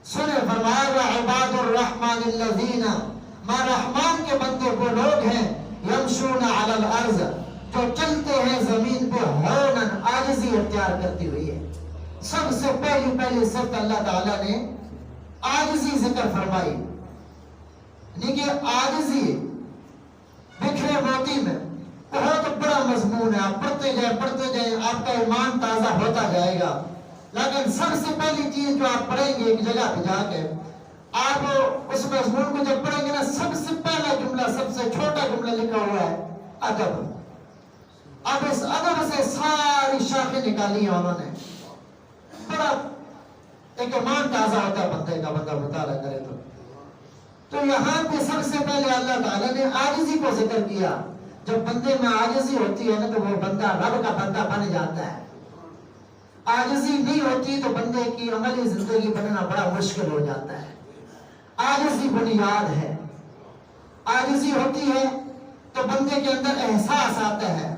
سنے فرمایا وعباد الرحمن الذین، ماں رحمان کے بندے وہ لوگ ہیں یمشون علی الارض، جو چلتے ہیں زمین پہ ہونن، عاجزی اختیار کرتی ہوئی ہے۔ سب سے پہلی صفت اللہ تعالیٰ نے عاجزی ذکر فرمائی، یعنی کہ عاجزی بکھرے موتی میں بہت بڑا مضمون ہے، آپ پڑھتے جائیں آپ کا ایمان تازہ ہوتا جائے گا۔ لیکن سب سے پہلی چیز جو آپ پڑھیں گے ایک جگہ پہ جا کے، آپ اس مضمون کو جب پڑھیں گے نا، سب سے پہلا جملہ، سب سے چھوٹا جملہ لکھا ہوا ہے ادب۔ اب اس ادب سے ساری شاخیں نکالی ہیں انہوں نے، بڑا ایک ایمان تازہ ہوتا ہے بندے کا، بندہ مطالعہ کرے تو یہاں پہ سب سے پہلے اللہ تعالیٰ نے عاجزی کو ذکر کیا۔ جب بندے میں عاجزی ہوتی ہے نا تو وہ بندہ رب کا بندہ بن جاتا ہے۔ عاجزی نہیں ہوتی تو بندے کی عملی زندگی بننا بڑا مشکل ہو جاتا ہے۔ عاجزی بنیاد ہے۔ عاجزی ہوتی ہے تو بندے کے اندر احساس آتا ہے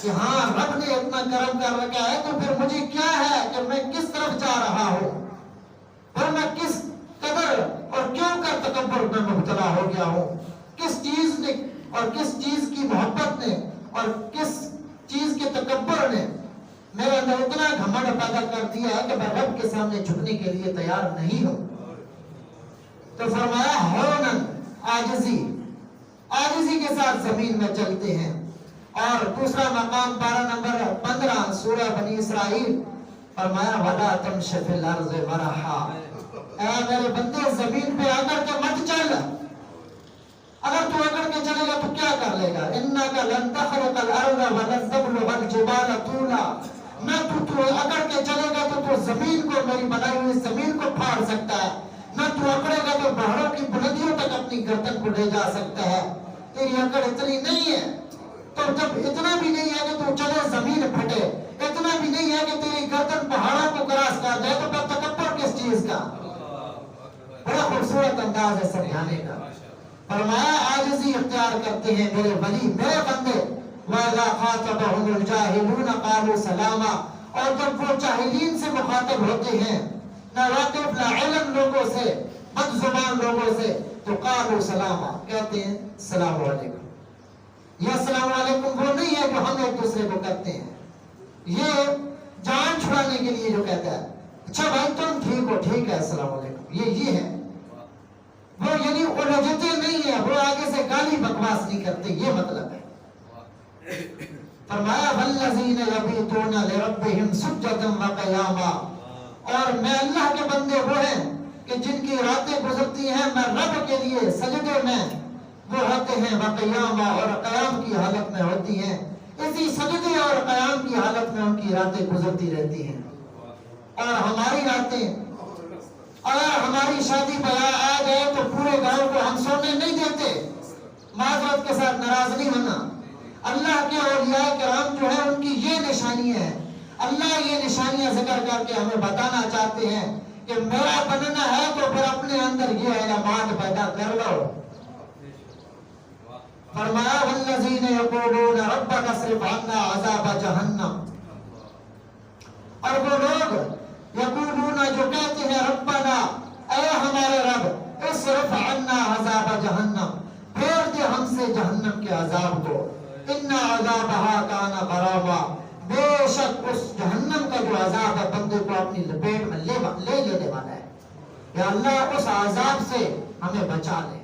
کہ ہاں رب نے اتنا کرم کر رکھا ہے تو پھر مجھے کیا ہے کہ میں کس طرف جا رہا ہوں، اور میں کس قدر اور کیوں کر تکبر میں مبتلا ہو گیا ہوں، کس چیز نے اور کس چیز کی محبت نے اور کس چیز کے تکبر نے میرے اندر اتنا گھمنڈ پیدا کر دیا ہے کہ میں رب کے سامنے جھکنے کے لیے تیار نہیں ہوں۔ تو فرمایا ہونن، عاجزی، عاجزی کے ساتھ زمین میں چلتے ہیں۔ اور دوسرا مقام پارہ نمبر 15 سورہ بنی اسرائیل، فرمایا وَلَا تَمْشِ فِي الْأَرْضِ مَرَحًا، اے میرے بندے زمین پہ اکڑ کے مت چل۔ اگر تو اکڑ کے چلے گا تو کیا کر لے گا؟ إِنَّكَ لَن تَخْرِقَ الْأَرْضَ وَلَن تَبْلُغَ الْجِبَالَ طُولًا، نہ تو اکڑ کے چلے گا تو زمین کو، میری بنائی ہوئی زمین کو پھاڑ سکتا ہے، نہ تو اکڑے گا تو پہاڑوں کی بلندیوں تک اپنی گردن کو لے جا سکتا ہے۔ تیری اکڑ اتنی نہیں ہے، تو جب اتنا بھی نہیں ہے کہ تو چلے زمین پھٹے، اتنا بھی نہیں ہے کہ تیری گردن پہاڑوں کو کراس کر جائے، تو پھر تکبر کس چیز کا؟ بڑا خوبصورت انداز ہے سمجھانے کا۔ فرمایا عاجزی اختیار کرتے ہیں میرے ولی، میرے بندے۔ وَإِذَا خَاطَبَهُمُ الْجَاهِلُونَ قَالُوا سَلَامًا، اور جب وہ جاہلین سے مخاطب ہوتے ہیں، نہ واقف نہ علم لوگوں سے، بد زبان لوگوں سے، تو قالوا سلاما، کہتے ہیں السلام علیکم۔ یہ السلام علیکم وہ نہیں ہے جو ہم ایک دوسرے کو کرتے ہیں، یہ جان چھڑانے کے لیے جو کہتا ہے اچھا بھائی تم ٹھیک ہو، ٹھیک ہے السلام علیکم، یہ ہے وہ، یعنی الجھتے نہیں ہے، وہ آگے سے گالی بکواس نہیں کرتے، یہ مطلب ہے۔ فرمایا وَالَّذِينَ يَبِيتُونَ لِرَبِّهِمْ سُجَّدًا وَقِيَامًا، اور میں اللہ کے بندے وہ ہیں کہ جن کی راتیں گزرتی ہیں میں رب کے لیے سجدے میں وہ ہوتے ہیں، وقیامہ، اور قیام کی حالت میں ہوتی ہیں، اسی سجدے اور قیام کی حالت میں ان کی راتیں گزرتی رہتی ہیں۔ اور ہماری راتیں، اگر ہماری شادی بیاہ آ گئے تو پورے گاؤں کو ہم سونے نہیں دیتے، معذرت کے ساتھ ناراض نہیں ہونا۔ اللہ کے اولیاء کرام جو ہیں ان کی یہ نشانیاں ہیں، اللہ یہ نشانیاں ذکر کر کے ہمیں بتانا چاہتے ہیں کہ میرا بننا ہے تو پھر اپنے اندر یہ علامات پیدا کر لو۔ فرمایا والذین یقولون ربنا اصرف عنا عذاب جہنم، اور وہ لوگ یقولون جو کہتے ہیں ربنا، اے ہمارے رب، اصرف عنا عذاب جہنم، پھیر دے ہم سے جہنم کے عذاب کو، ان عذابها کان غراما، بے شک اس جہنم کا جو عذاب ہے بندے کو اپنی لپیٹ میں لے لینے والا ہے۔ یا اللہ اس عذاب سے ہمیں بچا لے۔